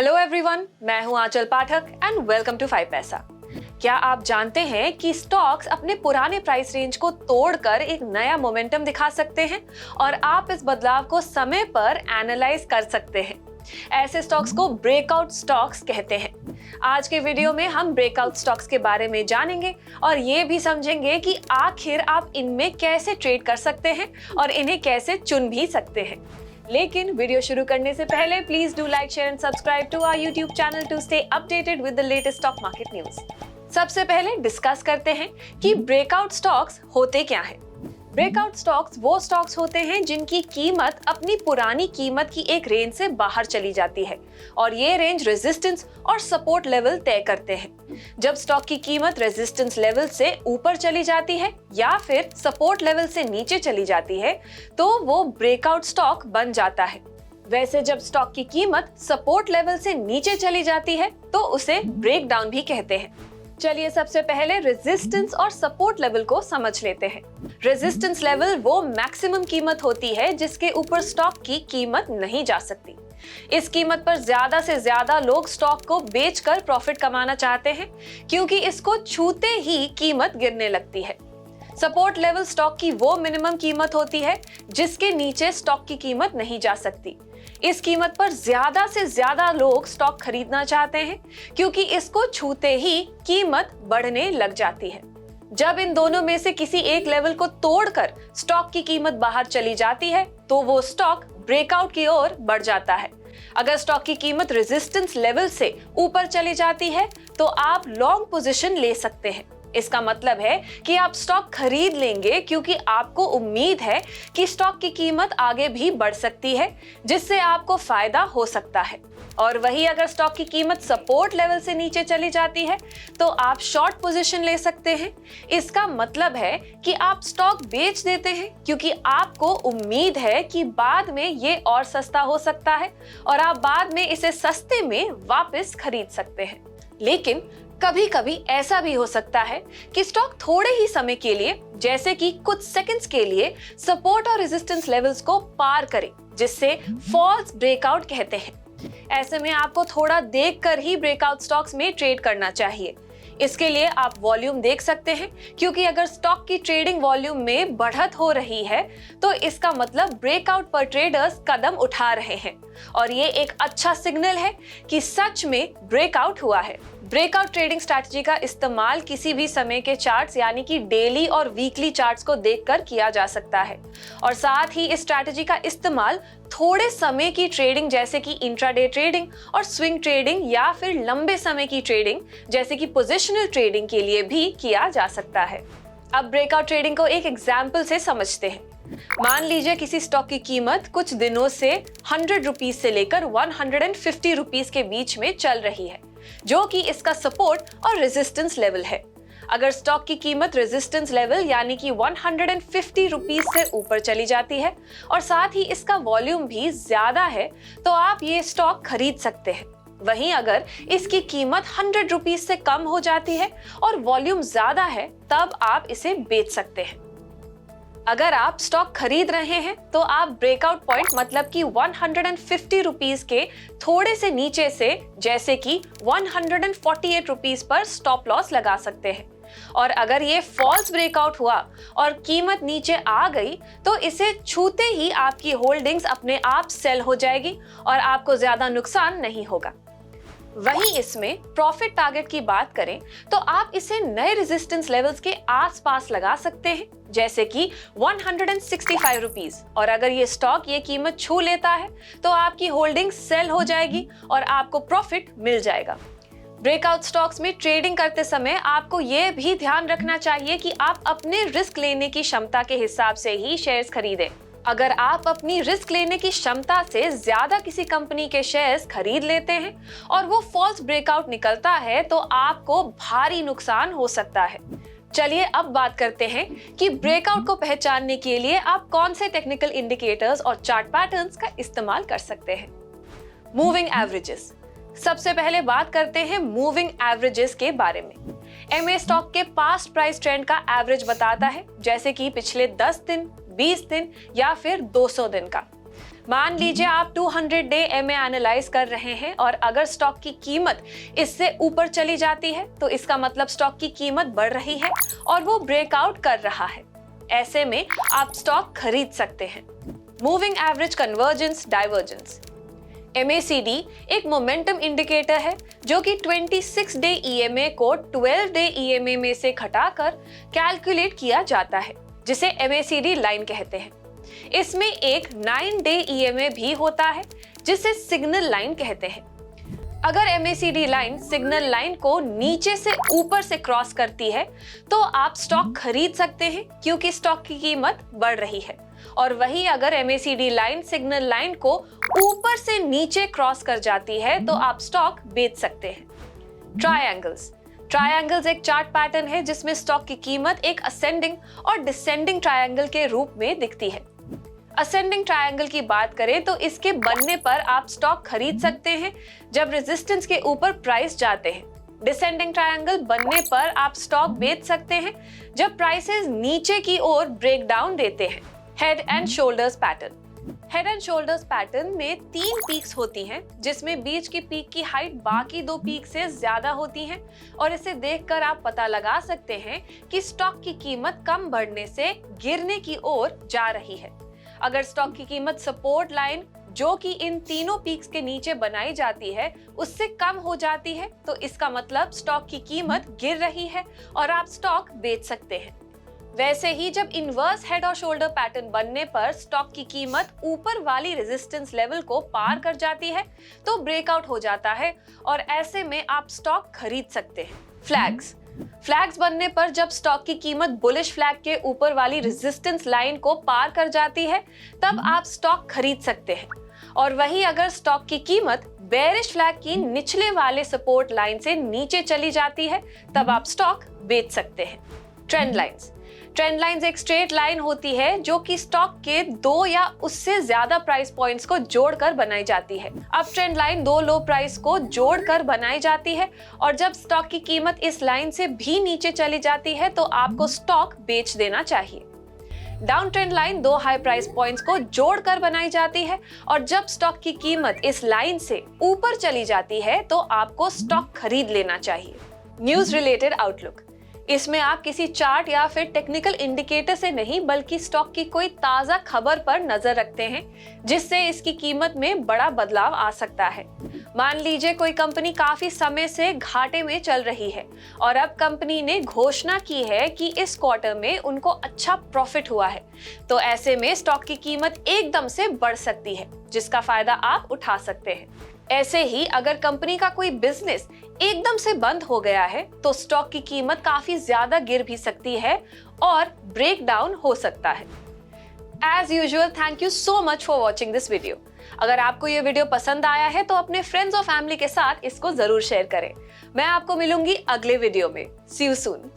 Hello everyone, मैं हूं आंचल पाठक and welcome to 5 पैसा। क्या आप जानते हैं कि स्टॉक्स अपने पुराने प्राइस रेंज को तोड़कर एक नया मोमेंटम दिखा सकते हैं और आप इस बदलाव को समय पर एनालाइज कर सकते हैं। ऐसे स्टॉक्स को ब्रेकआउट स्टॉक्स कहते हैं। आज के वीडियो में हम ब्रेकआउट स्टॉक्स के बारे में जानेंगे और ये भी समझेंगे कि आखिर आप इनमें कैसे ट्रेड कर सकते हैं और इन्हें कैसे चुन भी सकते हैं। लेकिन वीडियो शुरू करने से पहले please do like, share and subscribe to our YouTube channel to stay updated with the latest stock market news. सबसे पहले डिस्कस करते हैं कि ब्रेकआउट स्टॉक्स होते क्या हैं। ब्रेकआउट स्टॉक्स वो स्टॉक्स होते हैं जिनकी कीमत अपनी पुरानी कीमत की एक रेंज से बाहर चली जाती है और ये रेंज रेजिस्टेंस और सपोर्ट लेवल तय करते हैं। जब स्टॉक की कीमत रेजिस्टेंस लेवल से ऊपर चली जाती है या फिर सपोर्ट लेवल से नीचे चली जाती है तो वो ब्रेकआउट स्टॉक बन जाता है। वैसे जब स्टॉक की कीमत सपोर्ट लेवल से नीचे चली जाती है तो उसे ब्रेकडाउन भी कहते हैं। चलिए सबसे पहले रेजिस्टेंस और सपोर्ट लेवल को समझ लेते हैं। रेजिस्टेंस लेवल वो मैक्सिमम कीमत होती है जिसके ऊपर स्टॉक की कीमत नहीं जा सकती। इस कीमत पर ज्यादा से ज्यादा लोग स्टॉक को बेचकर प्रॉफिट कमाना चाहते हैं क्योंकि इसको छूते ही कीमत गिरने लगती है। सपोर्ट लेवल स्टॉक की वो मिनिमम कीमत होती है जिसके नीचे स्टॉक की कीमत नहीं जा सकती। इस कीमत पर ज्यादा से ज्यादा लोग स्टॉक खरीदना चाहते हैं क्योंकि इसको छूते ही कीमत बढ़ने लग जाती है। जब इन दोनों में से किसी एक लेवल को तोड़कर स्टॉक की कीमत बाहर चली जाती है तो वो स्टॉक ब्रेकआउट की ओर बढ़ जाता है। अगर स्टॉक की कीमत रेजिस्टेंस लेवल से ऊपर चली जाती है तो आप लॉन्ग पोजीशन ले सकते हैं। इसका मतलब है कि आप स्टॉक खरीद लेंगे क्योंकि आपको उम्मीद है कि स्टॉक की कीमत आगे भी बढ़ सकती है जिससे आपको फायदा हो सकता है। और वही अगर स्टॉक की कीमत सपोर्ट लेवल से नीचे चली जाती है तो आप शॉर्ट पोजीशन ले सकते हैं। इसका मतलब है कि आप स्टॉक बेच देते हैं क्योंकि आपको उम्मीद है कि बाद में ये और सस्ता हो सकता है और आप बाद में इसे सस्ते में वापस खरीद सकते हैं। लेकिन कभी कभी ऐसा भी हो सकता है कि स्टॉक थोड़े ही समय के लिए, जैसे कि कुछ सेकंड्स के लिए, सपोर्ट और रेजिस्टेंस लेवल्स को पार करे जिससे फॉल्स ब्रेकआउट कहते हैं। ऐसे में आपको थोड़ा देखकर ही ब्रेकआउट स्टॉक्स में ट्रेड करना चाहिए। इसके लिए आप वॉल्यूम देख सकते हैं क्योंकि अगर स्टॉक की ट्रेडिंग वॉल्यूम में बढ़त हो रही है तो इसका मतलब ब्रेकआउट पर ट्रेडर्स कदम उठा रहे हैं और ये एक अच्छा सिग्नल है कि सच में ब्रेकआउट हुआ है। ब्रेकआउट ट्रेडिंग स्ट्रैटेजी का इस्तेमाल किसी भी समय के चार्ट्स यानी कि डेली और वीकली चार्ट्स को देखकर किया जा सकता है और साथ ही इस स्ट्रैटेजी का इस्तेमाल थोड़े समय की ट्रेडिंग जैसे कि इंट्राडे ट्रेडिंग और स्विंग ट्रेडिंग या फिर लंबे समय की ट्रेडिंग जैसे कि पोजिशनल ट्रेडिंग के लिए भी किया जा सकता है। अब ब्रेकआउट ट्रेडिंग को एक एग्जाम्पल से समझते हैं। मान लीजिए किसी स्टॉक की कीमत कुछ दिनों से 100 रुपीज से लेकर 150 रुपीज के बीच में चल रही है जो कि इसका सपोर्ट और रेजिस्टेंस लेवल है। अगर स्टॉक की कीमत रेजिस्टेंस लेवल यानी कि 150 रुपीज से ऊपर चली जाती है और साथ ही इसका वॉल्यूम भी ज्यादा है तो आप ये स्टॉक खरीद सकते हैं। वहीं अगर इसकी कीमत 100 रुपीज से कम हो जाती है और वॉल्यूम ज्यादा है तब आप इसे बेच सकते हैं। अगर आप स्टॉक खरीद रहे हैं तो आप ब्रेकआउट पॉइंट मतलब कि 150 रुपीज के थोड़े से नीचे से जैसे कि 148 रुपीज पर स्टॉप लॉस लगा सकते हैं और अगर ये फॉल्स ब्रेकआउट हुआ और कीमत नीचे आ गई तो इसे छूते ही आपकी होल्डिंग्स अपने आप सेल हो जाएगी और आपको ज्यादा नुकसान नहीं होगा। वहीं इसमें प्रॉफिट टारगेट की बात करें तो आप इसे नए रेजिस्टेंस लेवल्स के आसपास लगा सकते हैं जैसे कि 165 रुपीज और अगर ये स्टॉक ये कीमत छू लेता है तो आपकी होल्डिंग सेल हो जाएगी और आपको प्रॉफिट मिल जाएगा। ब्रेकआउट स्टॉक्स में ट्रेडिंग करते समय आपको ये भी ध्यान रखना चाहिए कि आप अपने रिस्क लेने की क्षमता के हिसाब से ही शेयर्स खरीदें। अगर आप अपनी रिस्क लेने की क्षमता से ज्यादा किसी कंपनी के शेयर्स खरीद लेते हैं और वो फॉल्स ब्रेकआउट निकलता है तो आपको भारी नुकसान हो सकता है। चलिए अब बात करते हैं कि ब्रेकआउट को पहचानने के लिए आप कौन से टेक्निकल इंडिकेटर्स और चार्ट पैटर्न्स का इस्तेमाल कर सकते हैं। Moving averages. सबसे पहले बात करते हैं मूविंग एवरेजेस के बारे में। एमए स्टॉक के पास्ट प्राइस ट्रेंड का एवरेज बताता है जैसे कि पिछले 10 दिन, 20 दिन या फिर 200 दिन का। मान लीजिए आप 200 डे एमए एनालाइज कर रहे हैं और अगर स्टॉक की कीमत इससे ऊपर चली जाती है तो इसका मतलब स्टॉक की कीमत बढ़ रही है और वो ब्रेकआउट कर रहा है। ऐसे में आप स्टॉक खरीद सकते हैं। Moving average convergence divergence. MACD एक मोमेंटम इंडिकेटर है जो कि 26 डे EMA को 12 डे EMA में से घटाकर कैलकुलेट किया जाता है, जिसे MACD लाइन कहते हैं। इसमें एक 9 डे EMA भी होता है जिसे सिग्नल लाइन कहते हैं। अगर MACD लाइन सिग्नल लाइन को नीचे से ऊपर से क्रॉस करती है तो आप स्टॉक खरीद सकते हैं क्योंकि स्टॉक की कीमत बढ़ रही है, और वही अगर MACD लाइन सिग्नल लाइन को ऊपर से नीचे क्रॉस कर जाती है तो आप स्टॉक बेच सकते हैं। ट्रायंगल्स एक चार्ट पैटर्न है जिसमें स्टॉक की कीमत एक असेंडिंग और डिसेंडिंग ट्रायंगल के रूप में दिखती है। असेंडिंग ट्रायंगल की बात करें तो इसके बनने पर आप स्टॉक खरीद सकते हैं जब रेजिस्टेंस के ऊपर प्राइस जाते हैं। डिसेंडिंग ट्रायंगल बनने पर आप स्टॉक बेच सकते हैं जब प्राइसेस नीचे की ओर ब्रेक डाउन देते हैं। हेड एंड शोल्डर्स पैटर्न में 3 पीक्स होती हैं जिसमें बीच की पीक की हाइट बाकी 2 पीक से ज्यादा होती है, और इसे देखकर आप पता लगा सकते हैं कि स्टॉक की कीमत कम बढ़ने से गिरने की ओर जा रही है। अगर स्टॉक की कीमत सपोर्ट लाइन जो कि इन तीनों पीक्स के नीचे बनाई जाती है उससे कम हो जाती है तो इसका मतलब स्टॉक की कीमत गिर रही है और आप स्टॉक बेच सकते हैं। वैसे ही जब इन्वर्स हेड और शोल्डर पैटर्न बनने पर स्टॉक की कीमत ऊपर वाली रेजिस्टेंस लेवल को पार कर जाती है तो ब्रेकआउट हो जाता है और ऐसे में आप स्टॉक खरीद सकते हैं। फ्लैग्स बनने पर जब स्टॉक की कीमत बुलिश फ्लैग के ऊपर वाली रेजिस्टेंस लाइन को पार कर जाती है तब आप स्टॉक खरीद सकते हैं, और वही अगर स्टॉक की कीमत बेरिश फ्लैग की निचले वाले सपोर्ट लाइन से नीचे चली जाती है तब आप स्टॉक बेच सकते हैं। ट्रेंड लाइंस एक स्ट्रेट लाइन होती है जो कि स्टॉक के 2 या उससे ज्यादा प्राइस पॉइंट्स को जोड़कर बनाई जाती है। अब ट्रेंड लाइन 2 लो प्राइस को जोड़कर बनाई जाती है और जब स्टॉक की कीमत इस लाइन से भी नीचे चली जाती है तो आपको स्टॉक बेच देना चाहिए। Down trend line 2 high price points को जोड़कर बनाई जाती है और जब स्टॉक की कीमत इस लाइन से ऊपर चली जाती है तो आपको स्टॉक खरीद लेना चाहिए। News related outlook. इसमें आप किसी चार्ट या फिर टेक्निकल इंडिकेटर से नहीं बल्कि स्टॉक की कोई ताजा खबर पर नजर रखते हैं जिससे इसकी कीमत में बड़ा बदलाव आ सकता है। मान लीजिए कोई कंपनी काफी समय से घाटे में चल रही है और अब कंपनी ने घोषणा की है कि इस क्वार्टर में उनको अच्छा प्रॉफिट हुआ है, तो ऐसे में स्टॉक की कीमत एकदम से बढ़ सकती है जिसका फायदा आप उठा सकते हैं। ऐसे ही अगर कंपनी का कोई बिजनेस एकदम से बंद हो गया है तो स्टॉक की कीमत काफी ज्यादा गिर भी सकती है और ब्रेक डाउन हो सकता है। As usual, thank you so much for watching this video. अगर आपको ये वीडियो पसंद आया है तो अपने फ्रेंड्स और फैमिली के साथ इसको जरूर शेयर करें। मैं आपको मिलूंगी अगले वीडियो में। सी यू सून।